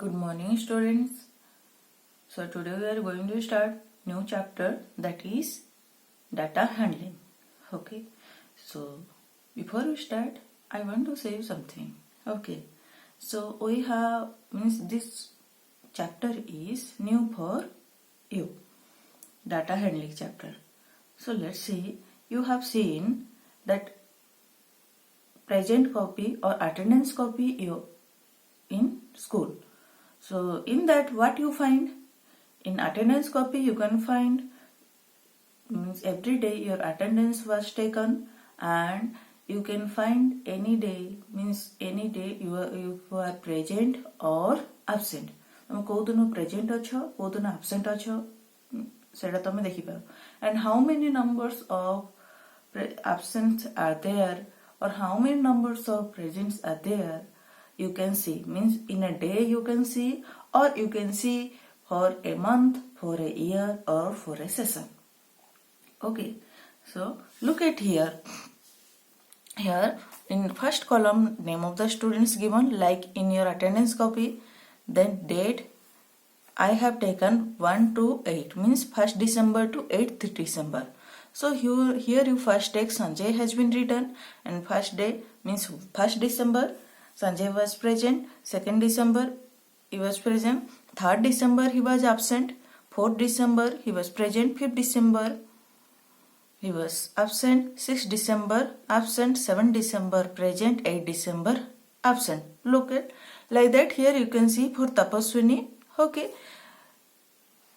Good morning, students. So today we are going to start new chapter, that is data handling. Okay. So before we start, I want to say something. Okay. So we have this chapter is new for you. Data handling chapter. So let's see. You have seen that present copy or attendance copy in school. So in that, what you find in attendance copy, you can find every day your attendance was taken, and you can find any day any day you are present or absent. तुम को दिन present अच्छो को दिन absent अच्छो सेटा तुम देखि पाओ, and how many numbers of absence are there or how many numbers of presents are there, you can see. Means in a day you can see, or you can see for a month, for a year, or for a session. Okay, so look at here. Here in first column, name of the students given like in your attendance copy, then date. I have taken 1 to 8, means 1st December to 8th December. So here you first take Sanjay has been written, and first day means 1st December Sanjay was present, 2nd December he was present, 3rd December he was absent, 4th December he was present, 5th December he was absent, 6th December absent, 7th December present, 8th December absent. Look at like that. Here you can see for Tapaswini. Okay,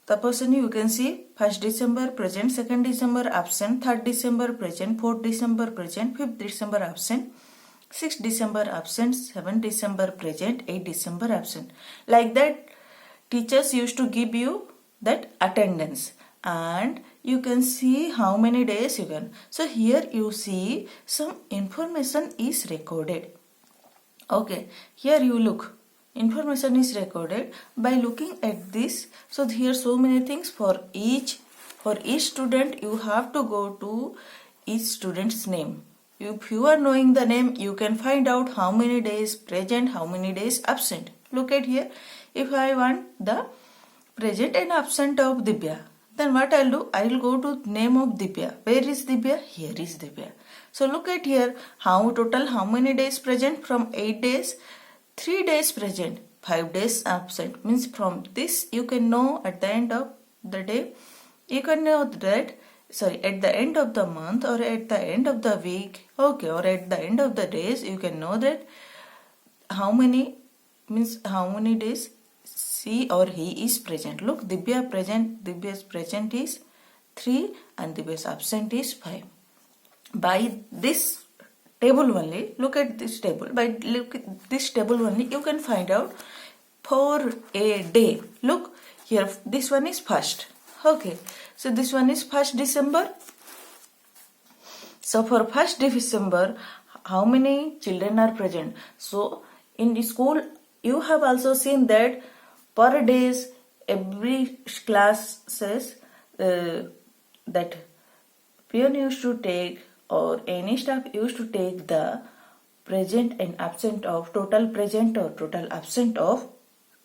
Tapaswini you can see 1st December present, 2nd December absent, 3rd December present, 4th December present, 5th December absent, 6th December absent, 7th December present, 8th December absent. Like that, teachers used to give you that attendance, and you can see how many days you can. So here you see some information is recorded. Okay, here you look. Information is recorded by looking at this. So here so many things for each student. You have to go to each student's name. If you are knowing the name, you can find out how many days present, how many days absent. Look at here. If I want the present and absent of Divya, then what I'll do? I'll go to name of Divya. Where is Divya? Here is Divya. So look at here. How many days present? From 8 days, 3 days present, 5 days absent. Means from this you can know at the end of the day, you can know that at the end of the month or at the end of the week, okay, or at the end of the days, you can know that how many days she or he is present. Look, Divya's present is 3 and Divya's absent is 5. By this table only, look at this table. By look at this table only, you can find out for a day. Look here, this one is first. Okay, so this one is 1st December. So for 1st December, how many children are present? So in the school, you have also seen that per days, every class says that peon used to take or any staff used to take the present and absent of total present or total absent of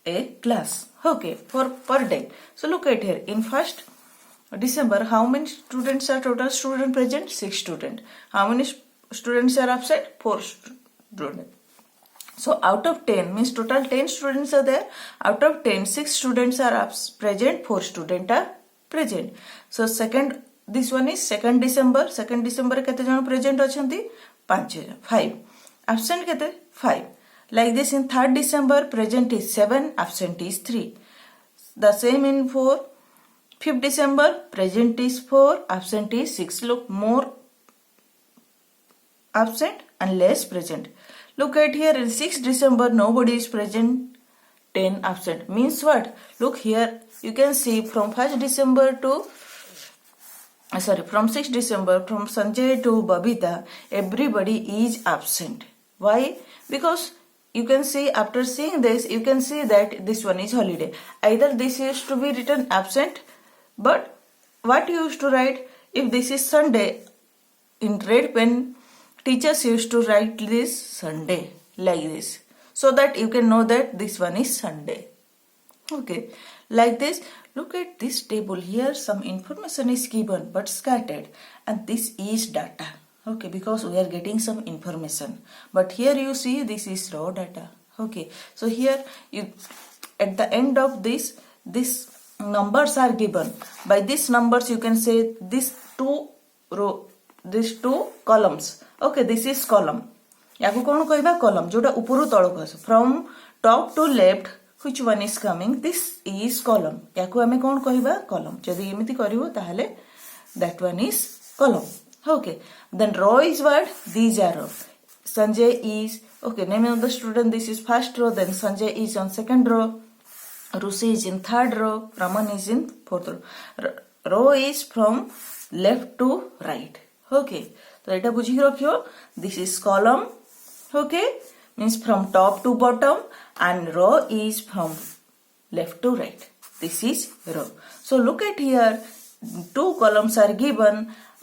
a class. Okay, for per day. So look at here. In 1st December, how many students are total student present? 6 students. How many students are absent? 4 students. So out of 10 means total 10 students are there. Out of 10, 6 students are present, 4 students are present. So this one is 2nd December. 2nd December kete jana present achanti? 5. Absent kete? 5. Like this in 3rd December, present is 7, absent is 3. The same in 5th December, present is 4, absent is 6. Look, more absent and less present. Look at here, in 6th December, nobody is present, 10 absent. Means what? Look here, you can see from 6th December, from Sanjay to Babita, everybody is absent. Why? Because you can see, after seeing this, you can see that this one is holiday. Either this used to be written absent, but what you used to write? If this is Sunday, in red pen, teachers used to write this Sunday like this. so that you can know that this one is Sunday. Okay, like this. Look at this table here. Some information is given but scattered, and this is data. Okay, because we are getting some information. But here you see this is raw data. Okay, so here you at the end of this numbers are given. By these numbers you can say these two columns. Okay, this is column. याको कौन कहबा column जोटा ऊपर तळक आसे from top to left. Which one is coming? This is column. याको हमें कौन कहबा column. जदि एमिति करिवो ताहले that one is column. Okay. Then row is what? These are row. Sanjay is okay. Name of the student. This is first row. Then Sanjay is on second row. Rusi is in third row. Raman is in fourth row. Row is from left to right. Okay. So এটা বুঝি রাখিও. This is column. Okay. Means from top to bottom, and row is from left to right. This is row. So look at here, two columns are given,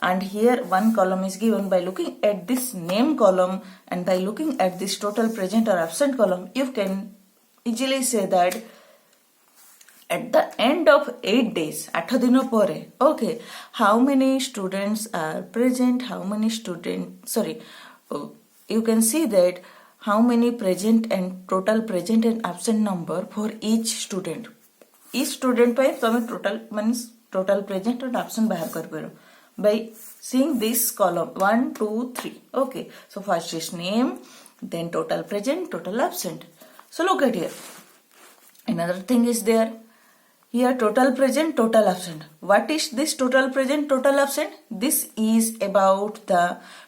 and here one column is given. By looking at this name column and by looking at this total present or absent column, you can easily say that at the end of 8 days, 8 dino pore, okay, how many students are present, how many you can see that how many present and total present and absent number for each student. Each student by तमे total present and absent बाहर कर पारो by seeing this column 1 2 3. Okay, so first is name, then total present, total absent. So look at here. Another thing is there. Here total present, total absent. What is this total present, total absent? This is about the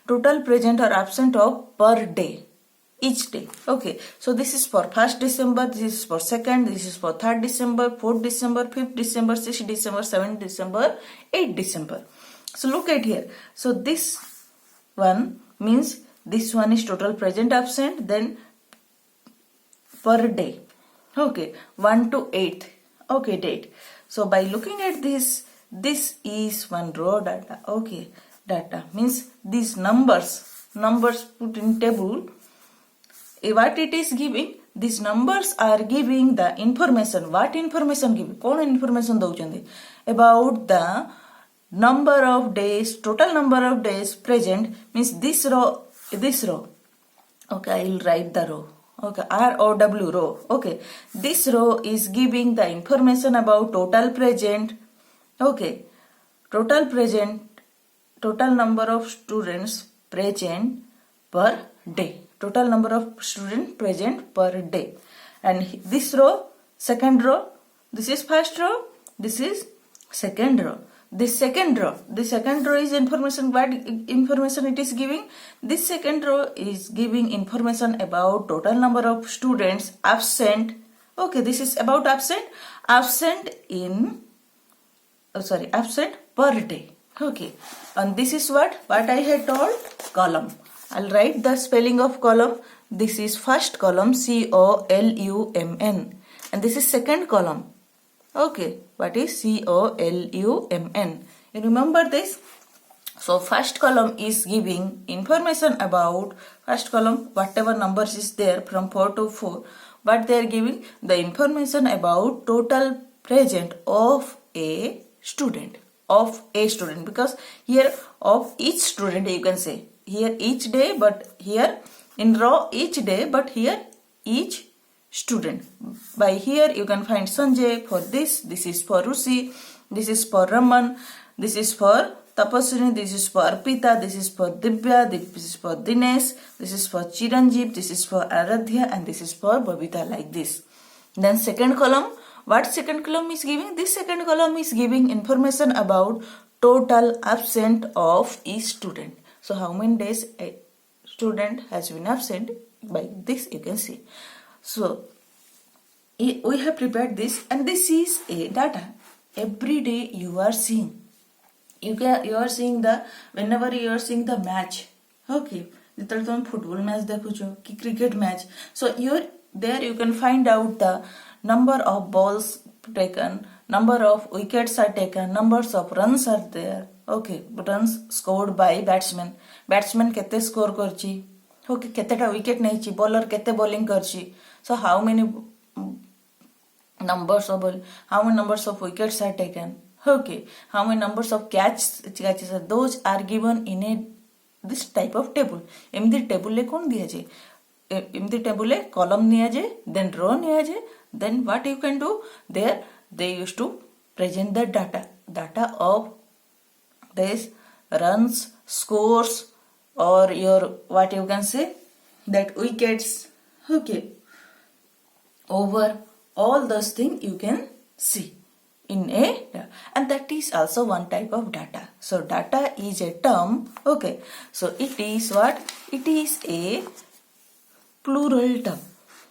total present or absent of per day. Each day. Okay, so this is for 1st December, this is for 2nd, this is for 3rd December, 4th December, 5th December, 6th December, 7th December, 8th December. So look at here. So this one means this one is total present absent, then per day. Okay, 1 to 8th. Okay, date. So by looking at this is one row data. Okay, data means these numbers put in table. What it is giving? These numbers are giving the information. What information giving? कौन information दौचंदी? About the number of days, total number of days present means this row. Okay, I will write the row. Okay, ROW row. Okay, this row is giving the information about total present. Okay, total number of students present per day. Total number of students present per day. And this row, second row, this is first row, this is second row. This second row is information. What information it is giving? This second row is giving information about total number of students absent. Okay, this is about absent per day. Okay, and this is what I had told, column. I'll write the spelling of column. This is first column, COLUMN, and this is second column. Okay, what is COLUMN? You remember this? So first column is giving information about first column, whatever numbers is there from 4 to 4, but they are giving the information about total present of a student, because here of each student you can say. Here each day, but here in row each day, but here each student. By here you can find Sanjay for this is for Rusi, this is for Raman, this is for Tapaswini, this is for Arpita, this is for Divya, this is for Dinesh, this is for Chiranjeev, this is for Aradhya, and this is for Babita, like this. Then second column, what second column is giving? This second column is giving information about total absent of each student. So how many days a student has been absent? By this you can see. So we have prepared this, and this is a data. Every day you are seeing. You are seeing whenever you are seeing the match. Okay, ଯେତେବେଳେ तुम football match ଦେଖୁଛ କି cricket match, so there you can find out the number of balls taken, number of wickets are taken, numbers of runs are there. Okay, runs scored by batsman केते score करची. Okay केतेटा wicket नहीं bowler केते bowling करची so how many numbers of ball, how many numbers of wickets are taken, okay, how many numbers of catches are, those are given in a this type of table. एमती table ले कौन दिया जाए एमती table ले column निया जाए then row निया जाए then what you can do there they used to present the data of this runs scores or your what you can say that wickets, okay, over all those things you can see in a and that is also one type of data. So data is a term, okay, so it is what it is a plural term,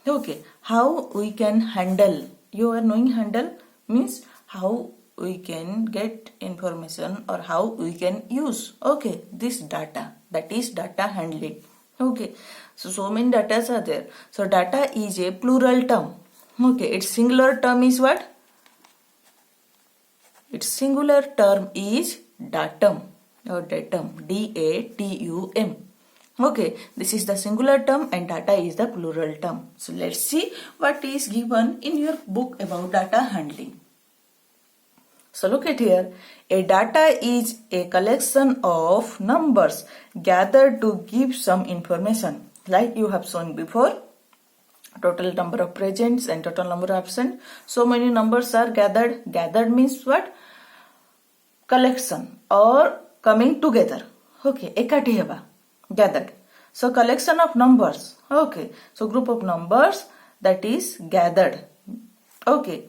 okay. How we can handle, you are knowing handle means how we can get information or how we can use, okay, this data, that is data handling, okay. So many data are there. So data is a plural term, okay. Its singular term is what? Its singular term is datum or datum, datum, okay. This is the singular term and data is the plural term. So let's see what is given in your book about data handling. So look at here, a data is a collection of numbers gathered to give some information, like you have shown before. Total number of presents and total number of absent. So many numbers are gathered. Gathered means what? Collection or coming together. Okay, ekati heba. Gathered. So collection of numbers. Okay, so group of numbers that is gathered. Okay,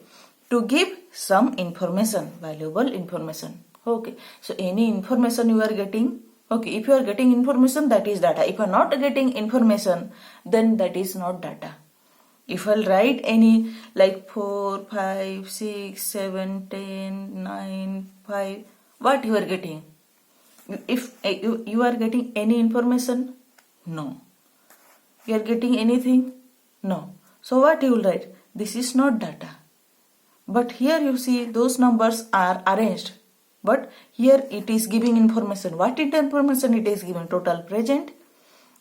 to give some information, valuable information. Okay, so any information you are getting. Okay, if you are getting information, that is data. If you are not getting information, then that is not data. If I'll write any like 4, 5, 6, 7, 10, 9, 5, what you are getting? If you are getting any information? No. You are getting anything? No. So what you will write? This is not data. But here you see those numbers are arranged. But here it is giving information. What is the information it is given? Total present.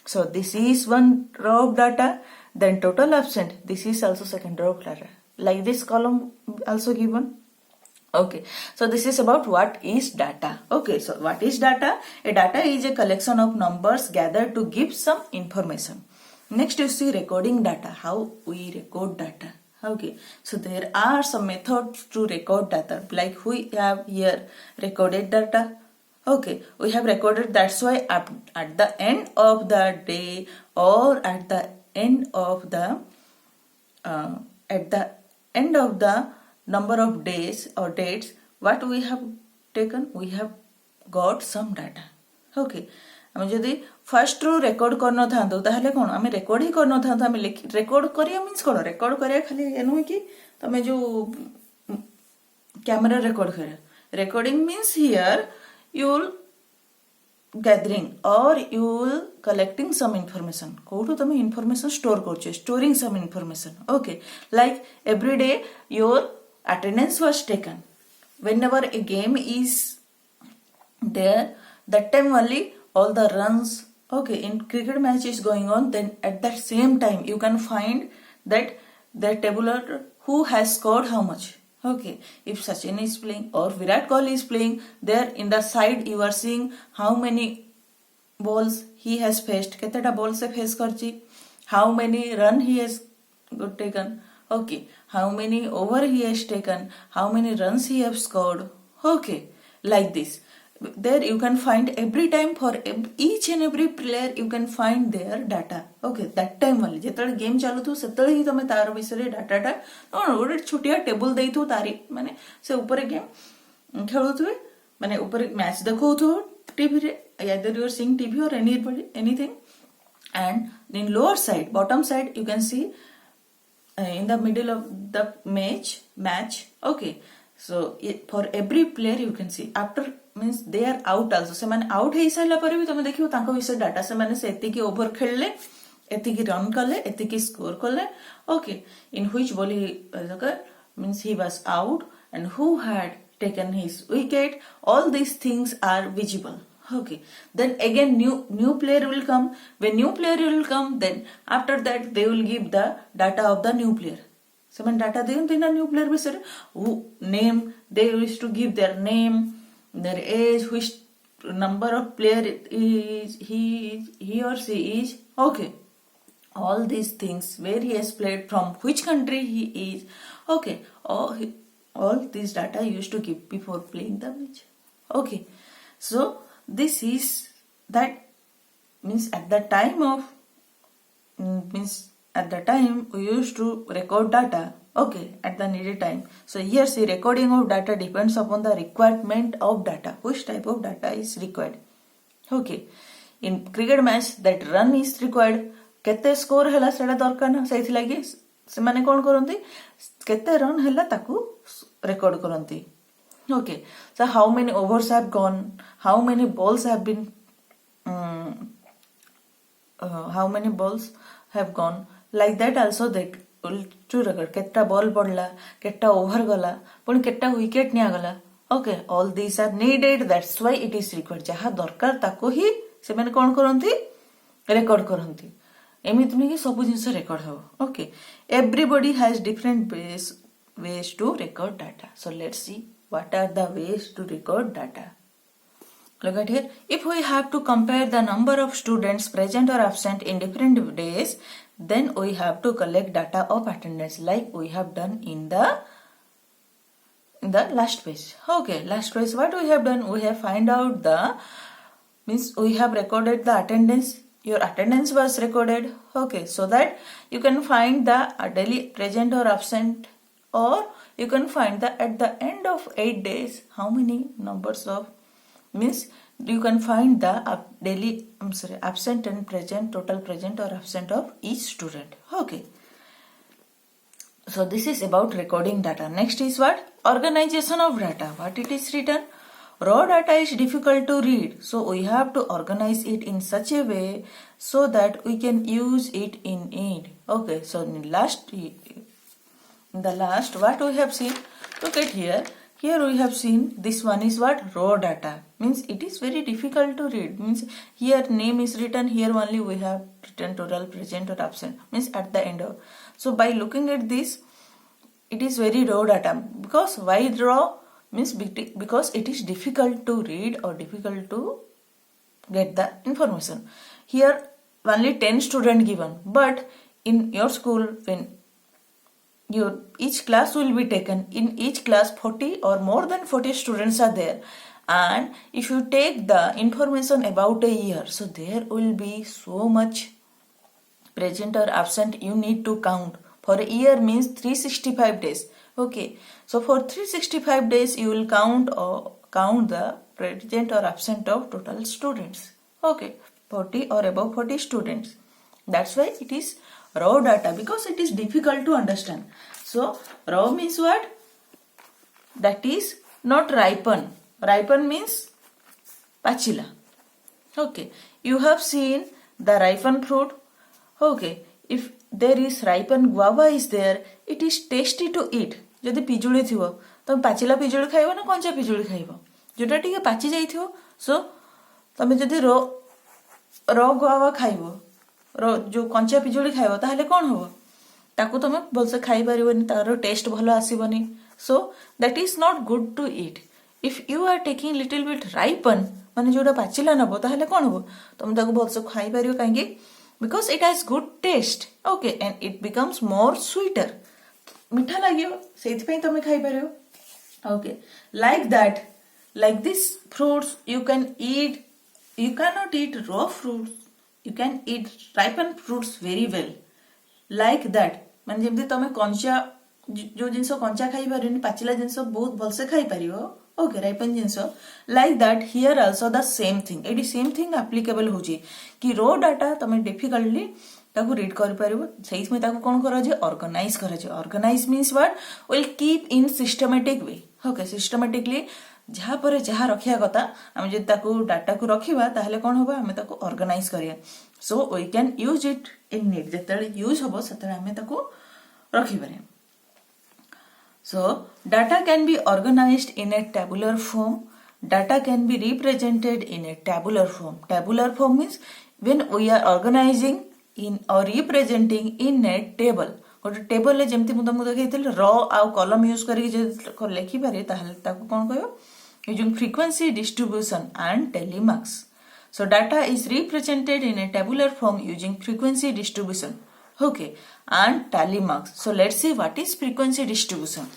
So this is one row of data. Then total absent, this is also second row of data. Like this column also given. Okay, so this is about what is data. Okay, so what is data? A data is a collection of numbers gathered to give some information. Next you see recording data, how we record data. Okay, so there are some methods to record data, like we have here recorded data. Okay, we have recorded, that's why at the end of the day or at the end of the number of days or dates, what we have taken, we have got some data. Okay, आम जदि first रु record करन थांतो ताहले कोन आमे record ही करन थांतो आमे record करिया means कोन record करिया खाली एनु कि तमे जो कैमरा रेकॉर्ड करे recording means here you will gathering or you will collecting some information कोठु तमे information store करछे storing some information okay like every day your attendance was taken whenever a game is there that time only all the runs okay in cricket match is going on then at that same time you can find that the tabular who has scored how much okay if Sachin is playing or Virat Kohli is playing there in the side you are seeing how many balls he has faced ketata balls se face karchi how many run he has taken okay how many over he has taken how many runs he has scored okay like this there you can find every time for each and every player you can find their data okay that time only जेतळे game चालू थु सेतळे ही तमे तार विषय data टा गोटे छोटिया table देई थु तारी माने से ऊपर गेम खेलुथुवे माने ऊपर मैच देखौथु टीवी रे either you are seeing TV or anything and in lower side bottom side you can see in the middle of the match okay so for every player you can see after means they are out also se mane out hei saila pare bi tame dekhibo tanko viषय data se mane se etiki over khelle etiki run kale etiki score kale okay in which ball he means he was out and who had taken his wicket all these things are visible Okay, then again new player will come. When new player will come, then after that they will give the data of the new player. ସେମାନେ data ଦିଅନ୍ତି ନା new player ବିଷୟରେ, name, they used to give their name, their age, which number of player is he or she is. Okay, all these things, where he has played, from which country he is. Okay, all these data used to give before playing the match. Okay, so this is that, means at the time of at the time we used to record data. Okay, at the needed time. So here see, recording of data depends upon the requirement of data, which type of data is required. Okay, in cricket match that run is required. केते score हैला सेटा दरकार ना, सेथि लागि से माने कोन करंती, केते रन हैला ताकू record करंती. Okay, so how many overs have gone, how many balls have been how many balls have gone, like that also they to record केटा ball पड़ला, केटा over गला, पुणी केटा wicket निया गला. Okay, all these are needed, that's why it is required. जहा दरकार ताको ही से माने कोन करंती, record करंती. एमिति नुहे कि सब जिनस रेकर्ड हो. Okay, everybody has different ways to record data. So let's see what are the ways to record data. Look at here. If we have to compare the number of students present or absent in different days, then we have to collect data of attendance, like we have done in the last page. Okay, last page what we have done, we have find out the, means we have recorded the attendance. Your attendance was recorded. Okay, so that you can find the daily present or absent, or you can find that at the end of 8 days how many numbers of, means you can find the daily absent and present, total present or absent of each student. Okay, so this is about recording data. Next is what, organization of data. What it is written, raw data is difficult to read, so we have to organize it in such a way so that we can use it in it. Okay, so in the last what we have seen, look at here we have seen this one is what, raw data, means it is very difficult to read, means here name is written, here only we have written total, present or absent, means at the end of. So by looking at this, it is very raw data. Because why raw, means because it is difficult to read or difficult to get the information. Here only 10 students given, but in your school when each class will be taken, in each class 40 or more than 40 students are there, and if you take the information about a year, so there will be so much present or absent you need to count. For a year means 365 days. Okay, so for 365 days you will count the present or absent of total students. Okay, 40 or above 40 students. That's why it is raw data, because it is difficult to understand. So raw means what? That is not ripen. Ripen means pachila. Okay, you have seen the ripen fruit. Okay, if there is ripen guava is there, it is tasty to eat. जदि पिजुड़ी थी तुम पाचिला पिजुड़ी खाइब ना कंचा पिजुड़ी खाइब, जोटा टिके पाचि जाइथिबो. सो तुम जदि रो गुआवा खाइब, जो कंचा पिजुड़ी खाइब, ताहले कोन होबो, ताकू तुम भलसे खाइ परिबनी, तार टेस्ट भलो आसीबनी. So that is not good to eat. If you are taking little bit ripen, माने जोटा पाचिला नबो, ताहले कोन होबो, तुम ताकू भलसे खाइ परिबो. काहेकि because it has good taste. Okay, and it becomes more sweeter. मीठा लागियो, सेति पई तमे खाइ परियो. Okay, like that, like this fruits you can eat. You cannot eat raw fruits. You can eat ripened fruits very well. Like that, माने जेमति तमे कंचा जो जिंसो कंचा खाइ परियो, पाचिला जिंसो बहुत भलसे खाइ परियो. Okay, ripen जिंसो. Like that, here also the same thing. It is same thing applicable होची कि raw data तमे difficultly ताकू रीड कर परिबो. सेहि में ताकू कोन करा जे, ऑर्गेनाइज करा जे. Organize means what, will keep in systematic way. Okay, systematically जहा पर जहा रखिया कथा, हम जे ताकू डाटा को रखिबा, ताहले कोन होबा, हम ताकू ऑर्गेनाइज करिया. So we can use it in need. जेतले यूज होबो सेतले हम ताकू रखिबारे. So data can be organized in a tabular form. data can be represented in a tabular form. Tabular form means when we are organizing in or representing in a table. गोटे table जमती मुझे तुमको देखी र आउ कलम use करके लिखिपारे कौन कह using frequency distribution and telemarks. So data is represented in a tabular form using frequency distribution. Okay, and tally marks. So let's see what is frequency distribution.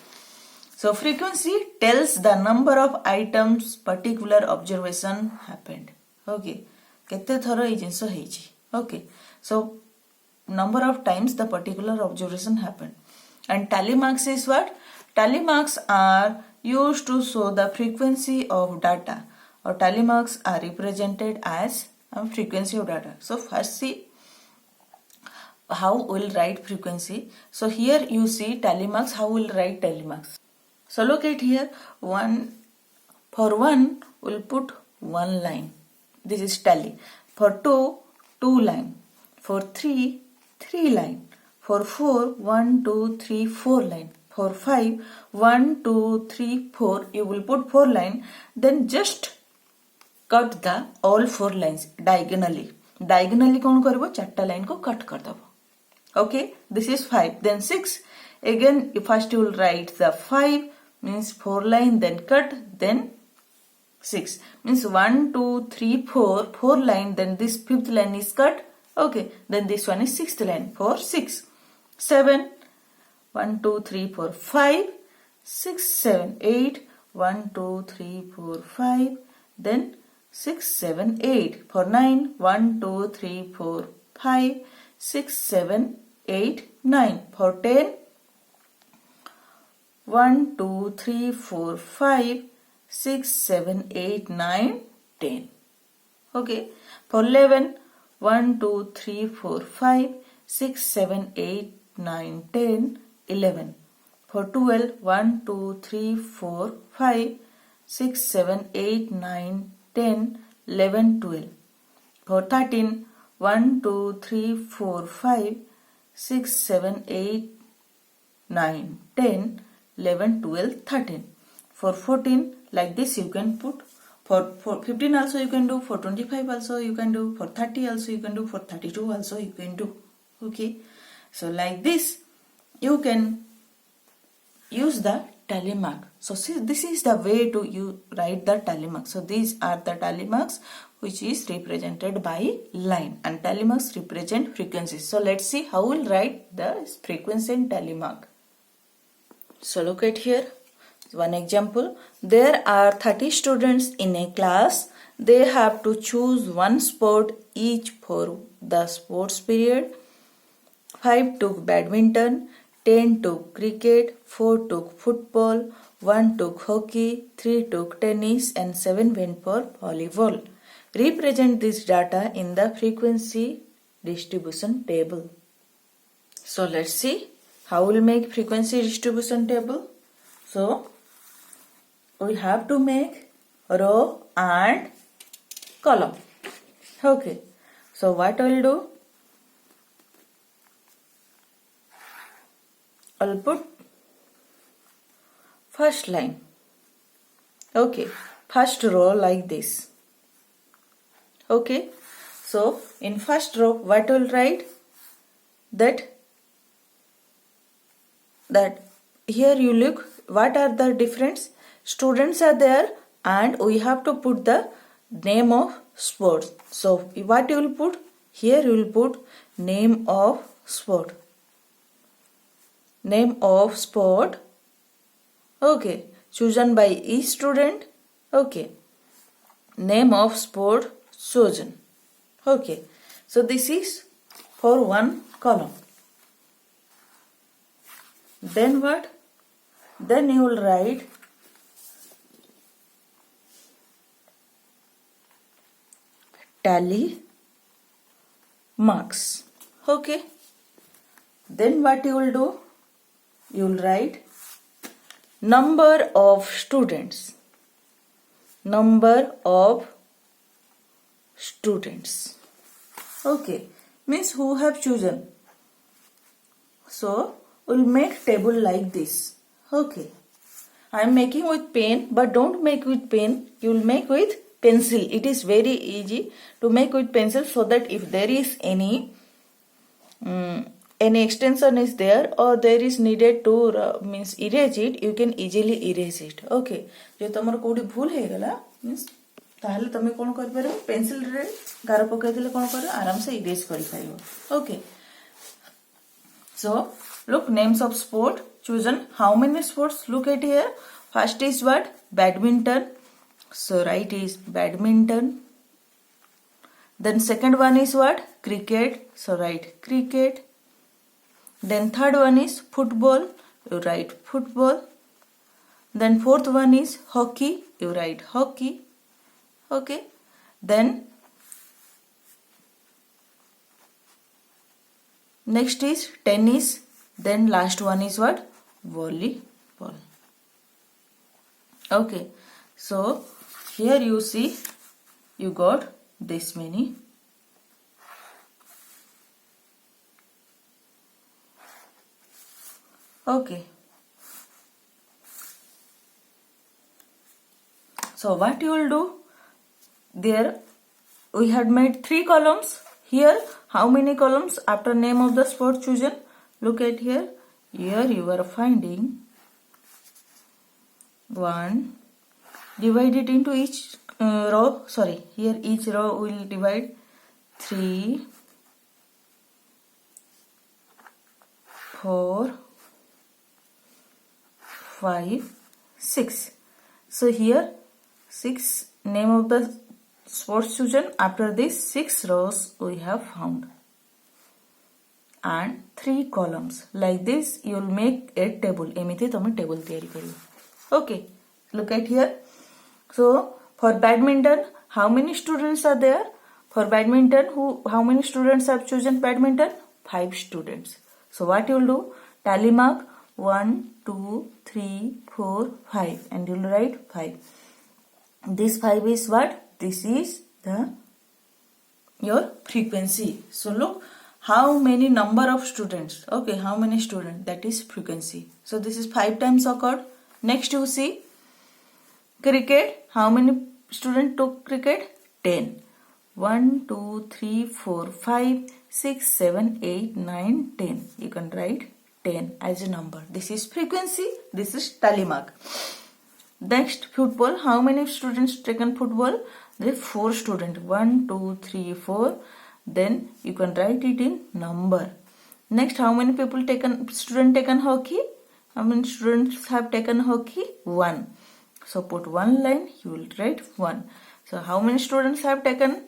So frequency tells the number of items particular observation happened. Okay, kete thara ei jinso heichi. Okay, so number of times the particular observation happened. And tally marks is what? Tally marks are used to show the frequency of data. Or tally marks are represented as frequency of data. So first see how we'll write frequency. So here you see tally marks, how we'll write tally marks. So look at here, for 1 we'll put 1 line. This is tally. For 2, 2 line. For 3, 3 line. For 4, 1, 2, 3, 4 line. For 5, 1, 2, 3, 4. You will put 4 line. Then just cut the all 4 lines diagonally. Diagonally कौन करिवो 4 line को cut कर दबो. Okay, this is 5. Then 6. Again, first you will write the 5 means 4 line, then cut, then 6 means 1, 2, 3, 4. 4 line, then this 5th line is cut. Okay, then this one is 6th line for 6. 7. 1, 2, 3, 4, 5. 6, 7, 8. 1, 2, 3, 4, 5. Then 6, 7, 8. For 9, 1, 2, 3, 4, 5, 6, 7, 8, 9. For 10, 1, 2, 3, 4, 5, 6, 7, 8, 9, 10. Okay. For 11, 1, 2, 3, 4, 5, 6, 7, 8, 9, 10, 11. For 12, 1, 2, 3, 4, 5, 6, 7, 8, 9, 10, 11, 12. For 13, 1, 2, 3, 4, 5, 6, 7, 8, 9, 10, 11, 12, 13. For 14, like this you can put. For 15 also you can do. For 25 also you can do. For 30 also you can do. For 32 also you can do. Okay. So like this you can use the tally mark. So see, this is the way to you write the tally mark. So these are the tally marks which is represented by line, and tally marks represent frequencies. So let's see how we'll write the frequency in tally mark. So look at here, one example. There are 30 students in a class. They have to choose one sport each for the sports period. 5 took badminton, 10 took cricket, 4 took football, 1 took hockey, 3 took tennis, and 7 went for volleyball. Represent this data in the frequency distribution table. So let's see how we'll make frequency distribution table. So we have to make row and column. Okay. So what I will do? I'll put first line. Okay. First row like this. Okay. So in first row what I will write? That here you look, what are the difference? Students are there and we have to put the name of sports. So what you will put? Here you will put name of sport. Name of sport. Okay. Chosen by each student. Okay. Name of sport chosen. Okay. So this is for one column. Then what? Then you will write tally marks. Okay. Then what you will do? You will write number of students. Number of students. Okay. Means who have chosen. So we'll make table like this. Okay. I am making with pen, but don't make with pen. You will make with pencil. It is very easy to make with pencil, so that if there is any extension is there or there is needed to means erase it, you can easily erase it. Okay. जो तमर कोडी भूल हे गला means ताहले तमे कोन कर परबो pencil रे गार पकै देले कोन कर आराम से इरेज करि पाइबो. Okay. So look, names of sport chosen. How many sports? Look at here. First is what? Badminton. So right is badminton. Then second one is what? Cricket. So write cricket. Then third one is football. You write football. Then fourth one is hockey. You write hockey. Okay. Then next is tennis. Then last one is what? Volleyball. Okay. So here you see you got this many. Okay. So what you will do? There we had made 3 columns. Here how many columns after name of the sport chosen? Look at here. Here you are finding 1. Divide it into each row. Sorry, here each row will divide 3, 4, 5, 6. So here 6 name of the sports chosen. After this 6 rows we have found and 3 columns. Like this you will make a table. एमिति तमे table तैयारी करियो. Okay. Look at here. So for badminton, how many students are there? For badminton, how many students have chosen badminton? 5 students. So what you will do? Tally mark 1, 2, 3, 4, 5 and you will write 5. This 5 is what? This is your frequency. So look how many number of students. Okay, how many students? That is frequency. So this is 5 times occurred. Next you see cricket. How many students took cricket? 10. 1, 2, 3, 4, 5, 6, 7, 8, 9, 10. You can write 10 as a number. This is frequency. This is tally mark. Next, football. How many students taken football? There are 4 students. 1, 2, 3, 4. Then you can write it in number. Next, how many people student taken hockey? How many students have taken hockey? 1. So put 1 line. You will write 1. So how many students have taken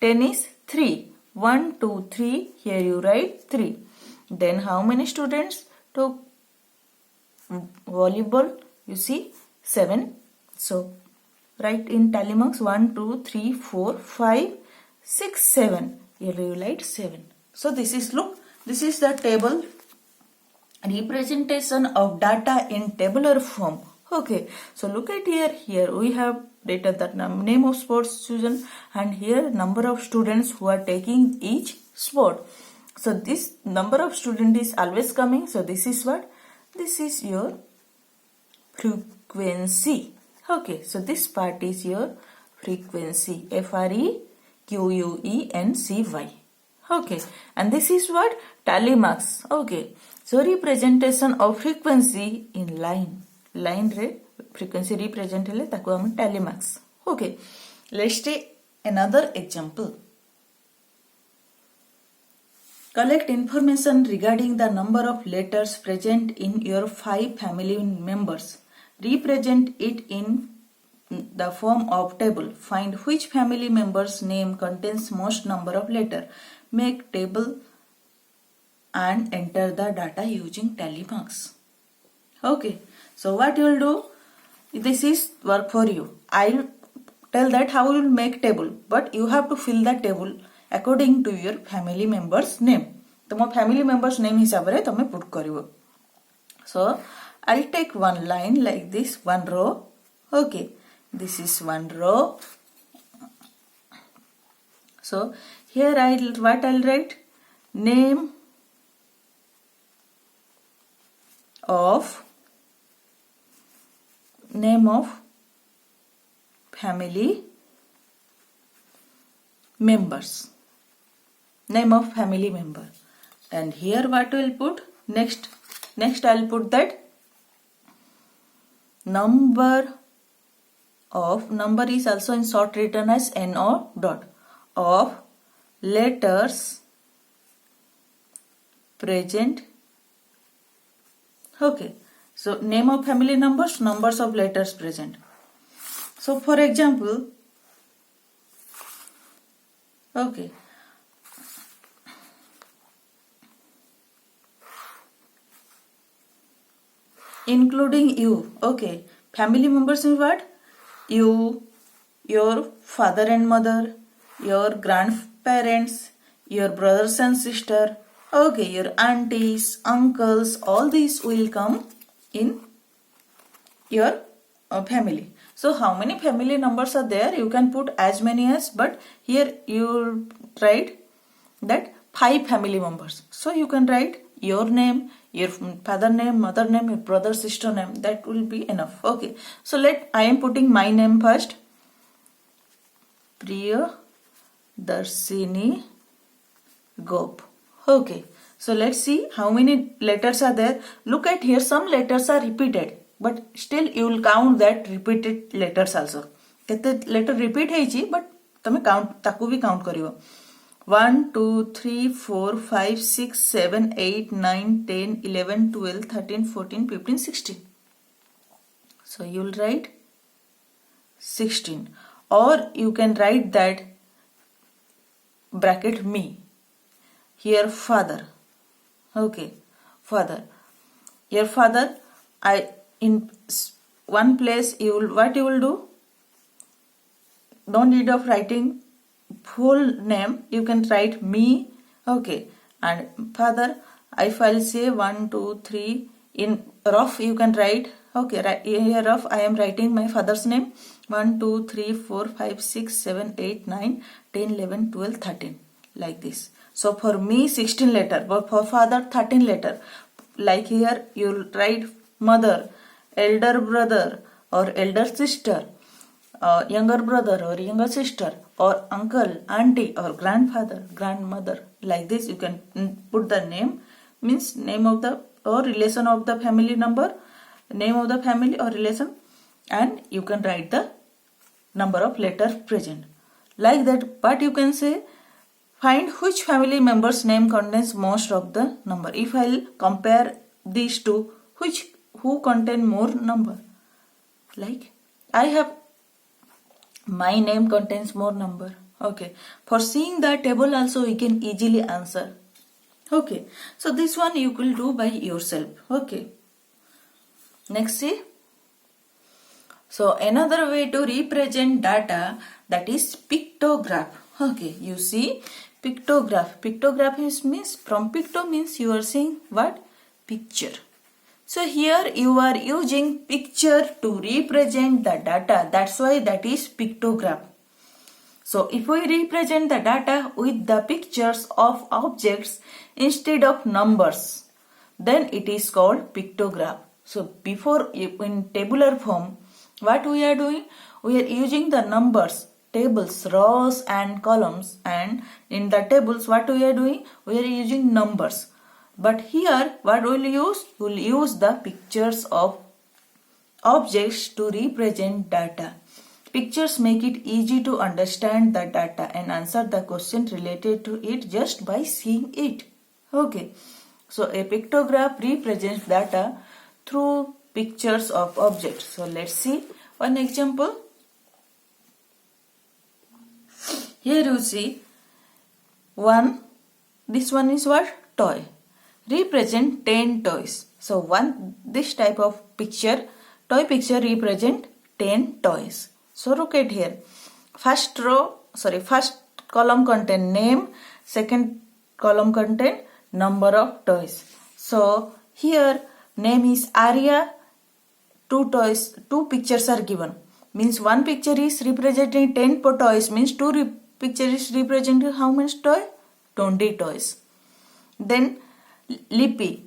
tennis? 3. 1, 2, 3. Here you write 3. Then how many students took volleyball? You see 7. So write in tally marks 1, 2, 3, 4, 5, 6, 7. Here you write 7. So this is, look, this is the table representation of data in tabular form. Okay, so look at here. Here we have data that name of sports chosen and here number of students who are taking each sport. So this number of student is always coming. So this is what? This is your frequency. Okay, so this part is your frequency. Frequency. Okay, and this is what? Tally marks. Okay, so representation of frequency in line. Line re frequency represent hele taku ame tally marks. Okay, let's take another example. Collect information regarding the number of letters present in your 5 family members. Represent it in the form of table. Find which family member's name contains most number of letters. Make table and enter the data using tally marks. Okay, so what you will do? This is work for you. I will tell that how you will make table, but you have to fill the table according to your family member's name. तम family member's name हिसाब रे तमे put करिवो. So I'll take one line like this, one row. Okay, this is one row. So here I'll write? Name of name of family members. Name of family member. And here what will put? Next I'll put that number is also in short written as N or dot of letters present. Okay, so name of family numbers of letters present. So for example, okay, including you. Okay, family members means what? You, your father and mother, your grandparents, your brothers and sister, okay, your aunties, uncles, all these will come in your family. So how many family numbers are there? You can put as many as, but here you write that 5 family members. So you can write your name, your father name, mother name, your brother, sister name. That will be enough. Okay. So I am putting my name first. Priyadarshini Gop. Okay. So let's see how many letters are there. Look at here, some letters are repeated, but still you will count that repeated letters also. Kete letter repeat heichi, but tame count taku भी count करियो. 1, 2, 3, 4, 5, 6, 7, 8, 9, 10, 11, 12, 13, 14, 15, 16. So you will write 16, or you can write that bracket me. Here father. Okay, father. Your father, in one place what you will do? Don't need of writing full name, you can write me. Okay, and father, if I'll say 1, 2, 3, in rough you can write. Okay, here rough I am writing my father's name. 1, 2, 3, 4, 5, 6, 7, 8, 9, 10, 11, 12, 13, like this. So for me 16 letter, but for father 13 letter. Like here you'll write mother, elder brother or elder sister, younger brother or younger sister, or uncle, auntie or grandfather, grandmother. Like this you can put the name, means name of the or relation of the family number, name of the family or relation, and you can write the number of letters present. Like that, but you can say find which family member's name contains most of the number. If I'll compare these two, who contain more number? Like I have my name contains more number. Okay, for seeing the table also we can easily answer. Okay, so this one you will do by yourself. Okay, next see. So another way to represent data, that is pictograph. Okay, you see pictograph. Pictograph means from picto means you are seeing what? Picture. So here you are using picture to represent the data. That's why that is pictograph. So if we represent the data with the pictures of objects instead of numbers, then it is called pictograph. So before in tabular form, what we are doing? We are using the numbers, tables, rows and columns, and in the tables what we are doing? We are using numbers. But here what we will use? We will use the pictures of objects to represent data. Pictures make it easy to understand the data and answer the question related to it just by seeing it. Okay, so a pictograph represents data through pictures of objects. So let's see one example. Here you see this one is what? Toy. Represent 10 toys. So this type of picture, toy picture represent 10 toys. So look at here. First column contain name, second column contain number of toys. So here name is Arya, 2 pictures are given. Means one picture is representing 10 toys, means 2 pictures is representing how much toy? 20 toys. Then Lippy.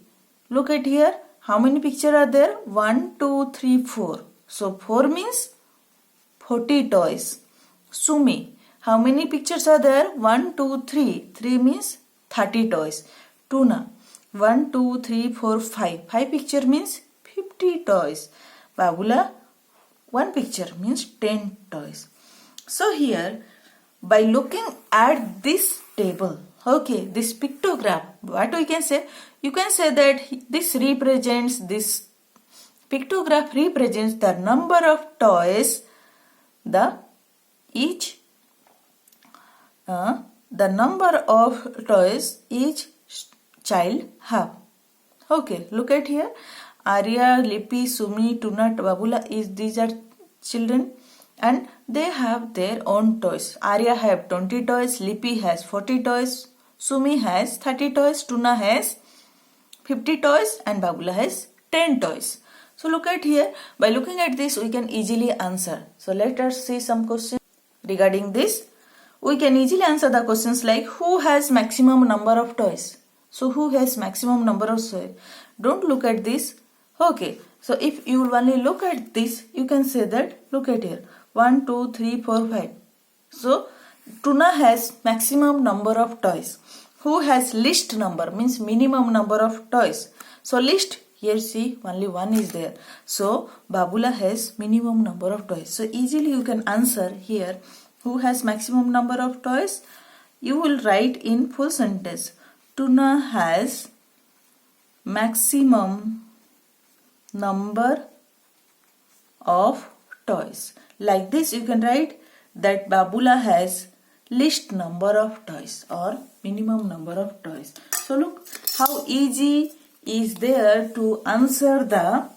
Look at here. How many pictures are there? 1, 2, 3, 4. So 4 means 40 toys. Sumi, how many pictures are there? 1, 2, 3. 3 means 30 toys. Tuna, 1, 2, 3, 4, 5. 5 picture means 50 toys. Babula, 1 picture means 10 toys. So here, by looking at this table, okay, this pictograph, what we can say? You can say that this pictograph represents the number of toys the number of toys each child have. Okay, look at here. Arya, Lippy, Sumi, Tuna, Babula, these are children and they have their own toys. Arya have 20 toys, Lippy has 40 toys, Sumi has 30 toys, Tuna has 50 toys and Babula has 10 toys. So look at here, by looking at this we can easily answer. So let us see some questions regarding this. We can easily answer the questions like who has maximum number of toys? So who has maximum number of toys? Don't look at this. Okay, so if you will only look at this, you can say that, look at here, 1, 2, 3, 4, 5. So Tuna has maximum number of toys. Who has least number means minimum number of toys. So least, here see only 1 is there. So Babula has minimum number of toys. So easily you can answer here who has maximum number of toys. You will write in full sentence. Tuna has maximum number of toys. Like this you can write that Babula has least number of toys or minimum number of toys. So look how easy is there to answer the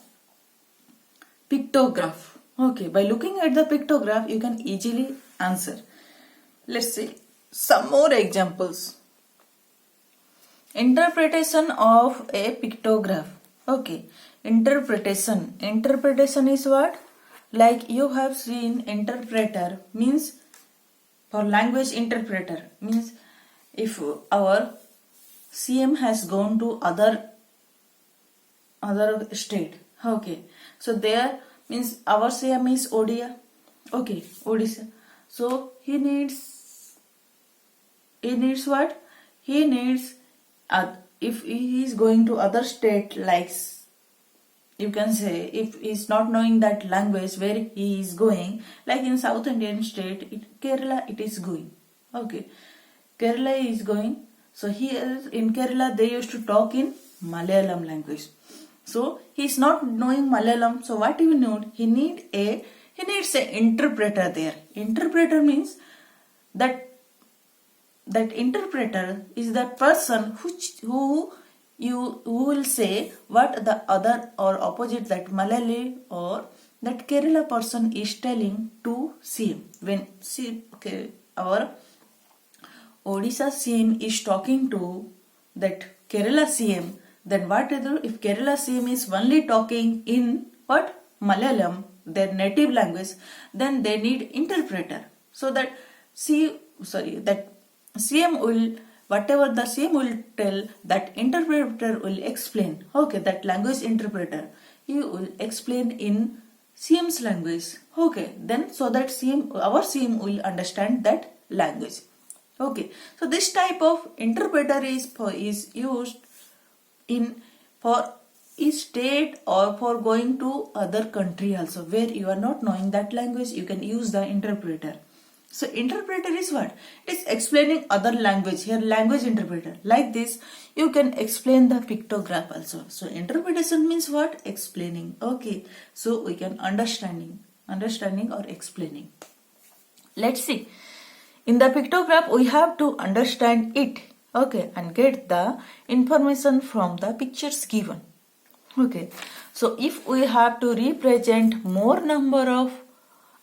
pictograph. Okay, by looking at the pictograph you can easily answer. Let's see some more examples. Interpretation of a pictograph. Okay, interpretation is what? Like you have seen interpreter means for language interpreter means if our CM has gone to other state. Okay, so there means our CM is Odia. Okay, Odisha. So he needs what? He needs if he is going to other state, like you can say if he is not knowing that language where he is going, like in South Indian state, Kerala it is going. Okay, Kerala is going. So here in Kerala they used to talk in Malayalam language. So he is not knowing Malayalam. So what do you need? He needs an interpreter there. Interpreter means that interpreter is the person who will say what the other or opposite, that Malayali or that Kerala person is telling to CM. When our Odisha CM is talking to that Kerala CM, then what to do? If Kerala CM is only talking in what? Malayalam, their native language, then they need interpreter. So that CM will, whatever the CM will tell, that interpreter will explain. Okay, that language interpreter, he will explain in CM's language. Okay, then so that our CM will understand that language. Okay, so this type of interpreter is used for each state or for going to other country also, where you are not knowing that language, you can use the interpreter. So interpreter is what? It is explaining other language. Here language interpreter. Like this you can explain the pictograph also. So interpretation means what? Explaining. Okay, so we can understanding or explaining. Let's see. In the pictograph we have to understand it. Okay, and get the information from the pictures given. Okay, so if we have to represent more number of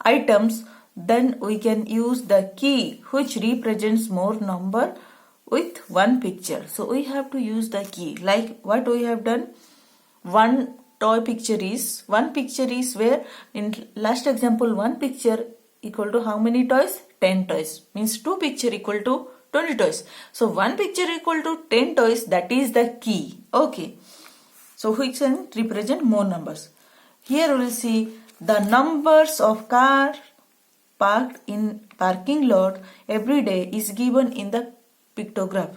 items, then we can use the key which represents more number with one picture. So we have to use the key, like what we have done. One picture is where in last example 1 picture equal to how many toys? 10 toys. Means 2 picture equal to 20 toys. So 1 picture equal to 10 toys, that is the key. Okay, so which can represent more numbers. here we will see the numbers of cars parked in parking lot every day is given in the pictograph.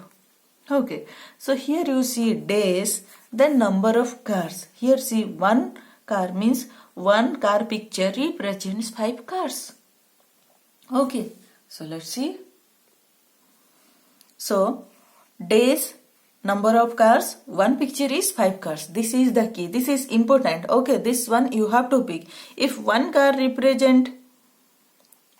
Okay, so here you see days, then number of cars. Here see one car means one car picture represents 5 cars. Okay, so let's see. So days, number of cars, one picture is 5 cars. This is the key. This is important. Okay, this one you have to pick. If one car represent,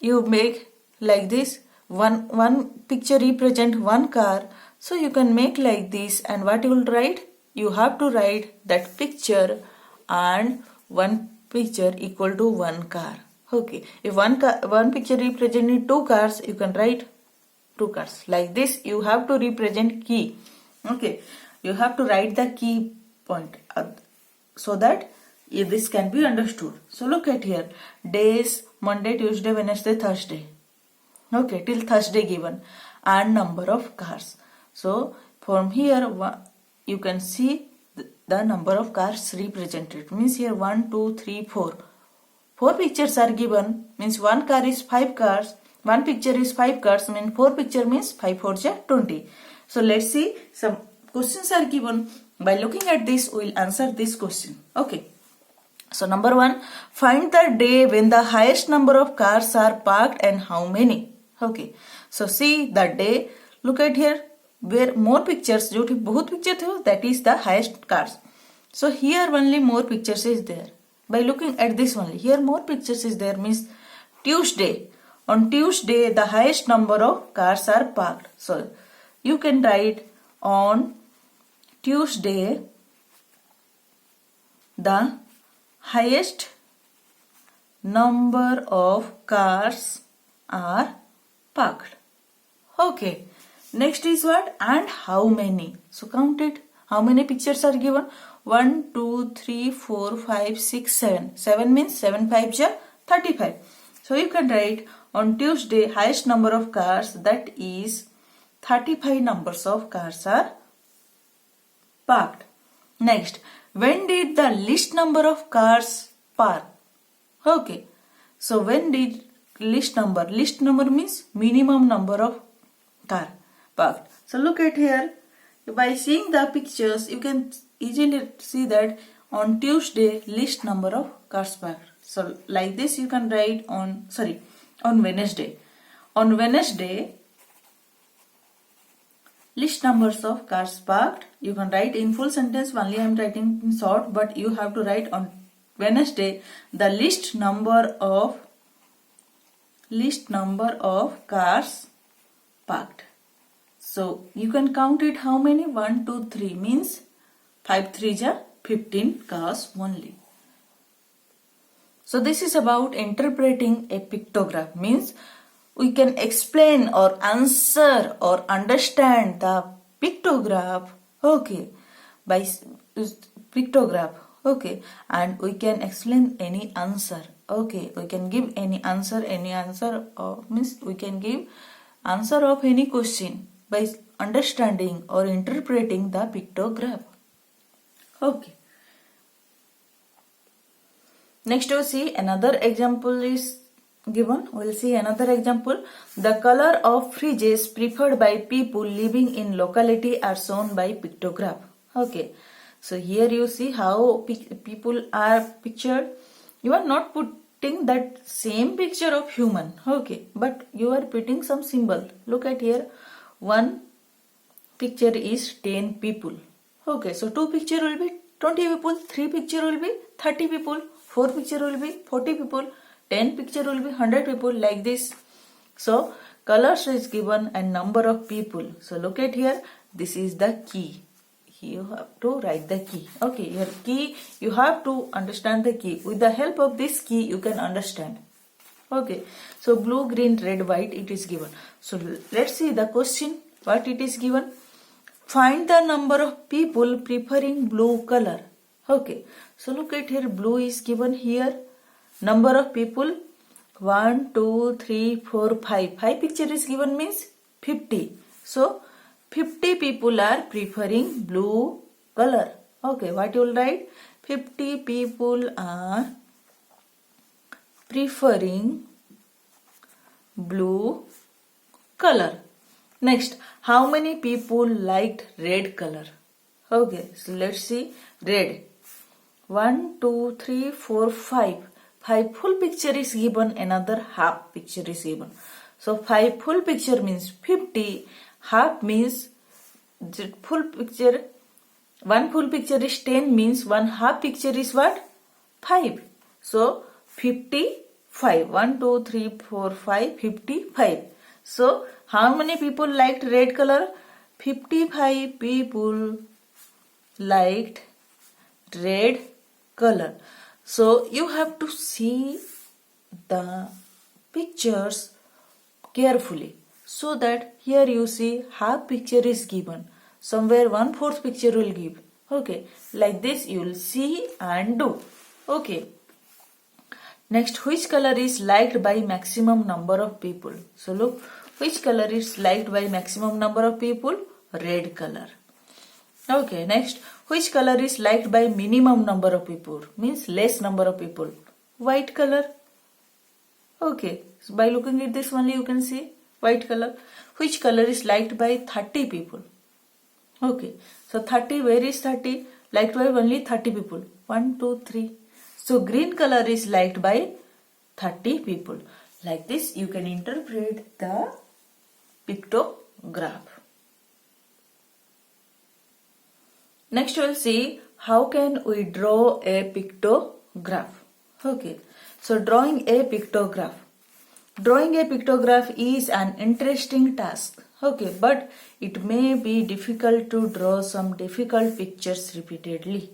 you make like this. One picture represent one car. So you can make like this, and what you will write? You have to write that picture and one picture equal to one car. Okay, if one picture representing 2 cars, you can write 2 cars. Like this you have to represent key. Okay, you have to write the key point so that this can be understood. So look at here, days Monday, Tuesday, Wednesday, Thursday. Okay, till Thursday given, and number of cars. So from here you can see the number of cars represented. Means here 1, 2, 3, 4. 4 pictures are given. Means one car is 5 cars. One picture is 5 cars. Means 4 picture means 5 4 are 20. So let's see, some questions are given. By looking at this, we will answer this question. Okay. So number 1, find the day when the highest number of cars are parked and how many. Okay. So see the day. Look at here. Where more pictures, जो बहुत picture थे, that is the highest cars. So here only more pictures is there. By looking at this only, here more pictures is there means Tuesday. On Tuesday, the highest number of cars are parked. So you can write on Tuesday, the highest number of cars are parked. Okay. Next is what? And how many? So count it. How many pictures are given? 1, 2, 3, 4, 5, 6, 7. 7 means 7 5 are 35. So you can write on Tuesday highest number of cars, that is 35 numbers of cars are parked. Next, when did the least number of cars park? Okay. So when did least number means minimum number of car parked. So look at here, by seeing the pictures you can easily see that on Tuesday least number of cars parked. So like this you can write on Wednesday. On Wednesday least numbers of cars parked. You can write in full sentence, only I am writing in short, but you have to write on Wednesday the least number of cars parked. So you can count it how many? 1, 2, 3 means 5 3 are 15 cars only. So this is about interpreting a pictograph. Means we can explain or answer or understand the pictograph. Okay, by pictograph. Okay, and we can explain any answer. Okay, we can give any answer. Means we can give answer of any question by understanding or interpreting the pictograph. Okay. Next we'll see another example is given. We'll see another example. The color of fridges preferred by people living in locality are shown by pictograph. Okay. So here you see how people are pictured. You are not putting that same picture of human. Okay. But you are putting some symbol. Look at here. One picture is 10 people. Okay. So 2 picture will be 20 people. 3 picture will be 30 people. 4 picture will be 40 people. 10 picture will be 100 people, like this. So colors is given and number of people. So look at here. This is the key. You have to write the key. Okay, your key, you have to understand the key. With the help of this key, you can understand. Okay, so blue, green, red, white, it is given. So let's see the question, what it is given. Find the number of people preferring blue color. Okay, so look at here, blue is given here. Number of people, 1, 2, 3, 4, 5. 5 picture is given means 50. So 50 people are preferring blue color. Okay, what you will write? 50 people are preferring blue color. Next, how many people liked red color? Okay, so let's see red. 1, 2, 3, 4, 5. 5 full picture is given, another half picture is given. So 5 full picture means 50, half means full picture. 1 full picture is 10 means 1 half picture is what? 5. So 55. 1, 2, 3, 4, 5, 55. So how many people liked red color? 55 people liked red color. So you have to see the pictures carefully, so that here you see half picture is given, somewhere 1/4 picture will give. Okay, like this you will see and do. Okay, next, which color is liked by maximum number of people? So look, which color is liked by maximum number of people? Red color. Okay, next, which color is liked by minimum number of people? Means less number of people. White color. Okay, so by looking at this only you can see white color. Which color is liked by 30 people? Okay, so 30, where is 30? Liked by only 30 people. 1, 2, 3. So green color is liked by 30 people. Like this you can interpret the pictograph. Next we will see how can we draw a pictograph. Okay, so drawing a pictograph. Drawing a pictograph is an interesting task. Okay, but it may be difficult to draw some difficult pictures repeatedly.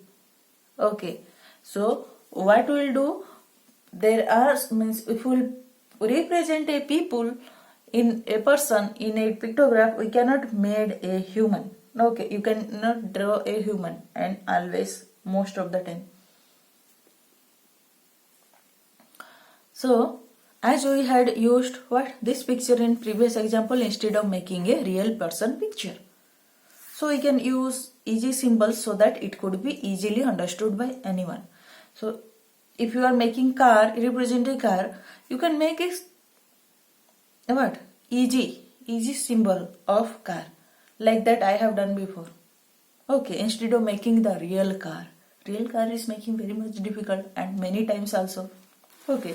Okay, so what we will do? There are, means if we will represent a people in a person in a pictograph, we cannot made a human. Okay, you cannot draw a human, and always, most of the time. So as we had used what this picture in previous example, instead of making a real person picture, so we can use easy symbols so that it could be easily understood by anyone. So if you are making car, representing car, you can make a what? Easy symbol of car. Like that I have done before. Okay, instead of making the real car. Real car is making very much difficult, and many times also. Okay,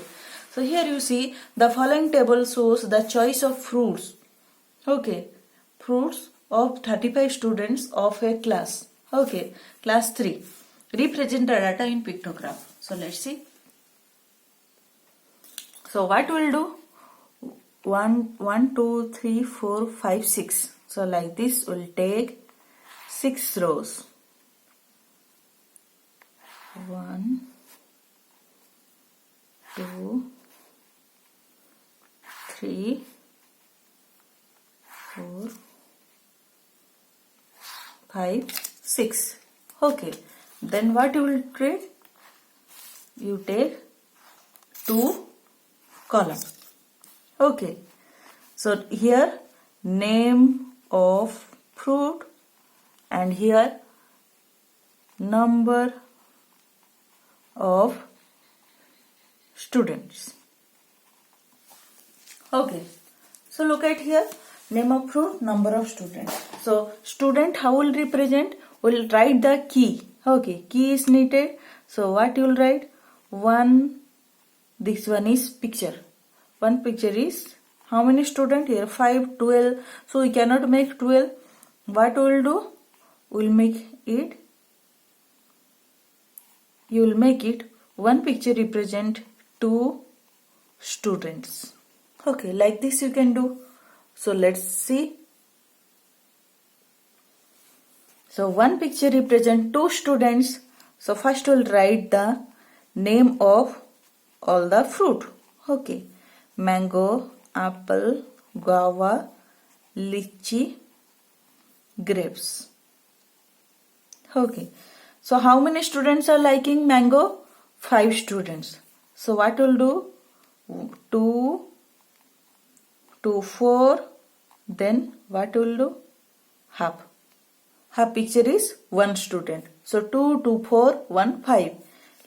so here you see the following table shows the choice of fruits. Okay, fruits of 35 students of a class. Okay, class 3. Represent the data in pictograph. So let's see. So what we'll do? 1, 2, 3, 4, 5, 6. So like this we'll take 6 rows. 1, 2, 3, 4, 5, 6. Okay, then what you will take? You take 2 columns. Okay, so here name of fruit, and here number of students. Okay, so look at here, name of fruit, number of students. So student how will represent? Will write the key. Okay, key is needed. So what you will write? 1, this one is picture. One picture is how many students here? 5, 12. So we cannot make 12. What we will do? We will make it. You will make it. One picture represent 2 students. Okay, like this you can do. So let's see. So one picture represent 2 students. So first we'll write the name of all the fruit. Okay, mango, apple, guava, lychee, grapes. Okay, so how many students are liking mango? 5 students. So what we'll do? 2 to 4. Then what we'll do? Half half picture is 1 student. So 2, 2, 4, 1, 5.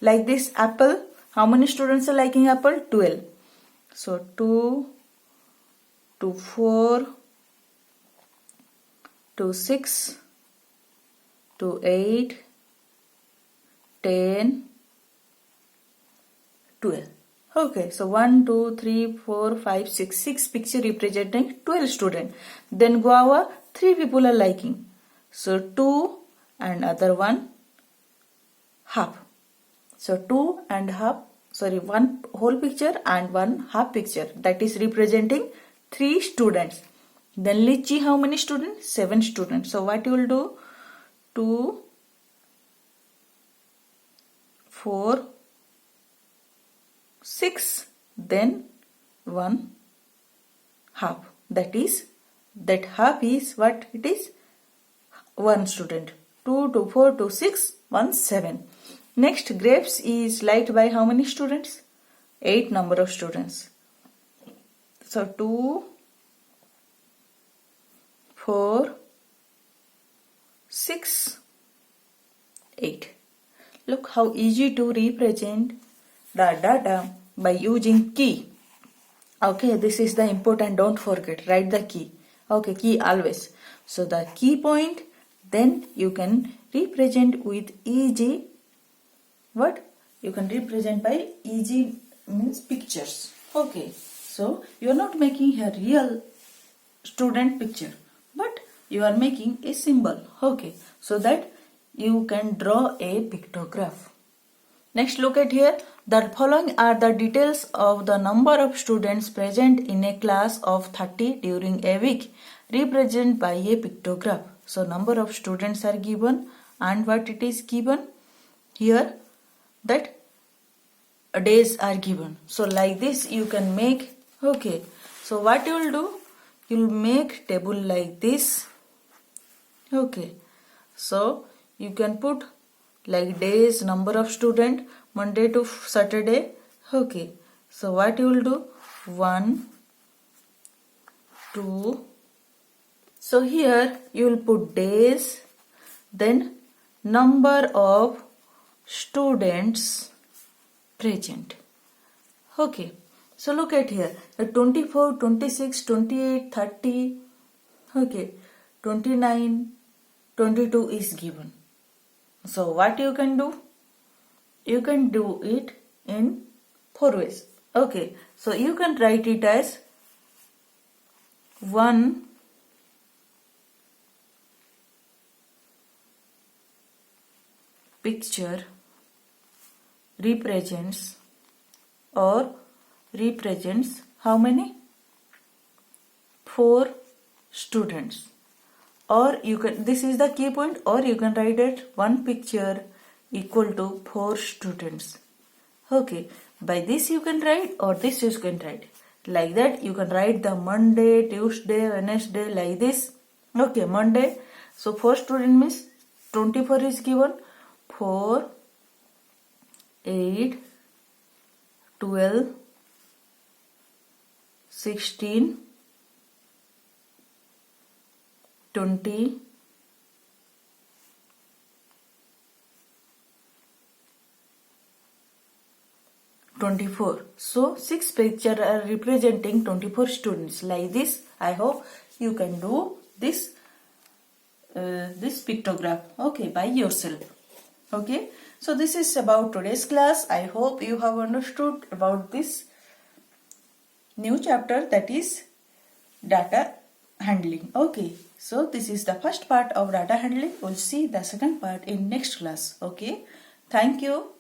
Like this apple, how many students are liking apple? 12. So 2, 2, 4, 2, 6, 2, 8, 10, 12. Okay, so 1, 2, 3, 4, 5, 6. 6 picture representing 12 students. Then guava, 3 people are liking. So 2 and other one half. So 2 and half, sorry, 1 whole picture and 1 half picture. That is representing 3 students. Then lychee, how many students? 7 students. So what you will do? 2, 4, 6, then 1 half. That half is what it is? 1 student. 2, 2, 4, 2, 6, 1, 7. Next, grapes is liked by how many students? 8 number of students. So 2, 4, 6, 8. Look how easy to represent the data by using key. Okay, this is the important, don't forget, write the key. Okay, key always. So the key point, then you can represent with easy. What? You can represent by easy means pictures. Okay, so you are not making a real student picture, but you are making a symbol. Okay, so that you can draw a pictograph. Next, look at here. The following are the details of the number of students present in a class of 30 during a week, represented by a pictograph. So, number of students are given, and what it is given here, that days are given. So, like this you can make. Okay, so what you will do? You will make table like this. Okay, so you can put like days, number of student, Monday to Saturday. Okay, so what you will do? 1, 2. So here you will put days, then number of students present. Okay, so look at here, 24, 26, 28, 30, okay, 29, 22 is given. So what you can do? You can do it in 4 ways. Okay, so you can write it as 1 picture represents how many? 4 students. Or you can, this is the key point, or you can write it 1 picture equal to 4 students. Okay, by this you can write, or this you can write. Like that you can write the Monday, Tuesday, Wednesday, like this. Okay, Monday. So 4 student means 24 is given. 4, 8, 12, 16, 20, 24. So 6 pictures are representing 24 students. Like this, I hope you can do this pictograph. Okay, by yourself. Okay, so this is about today's class. I hope you have understood about this new chapter, that is data handling. Okay, so this is the first part of data handling. We'll see the second part in next class. Okay, thank you.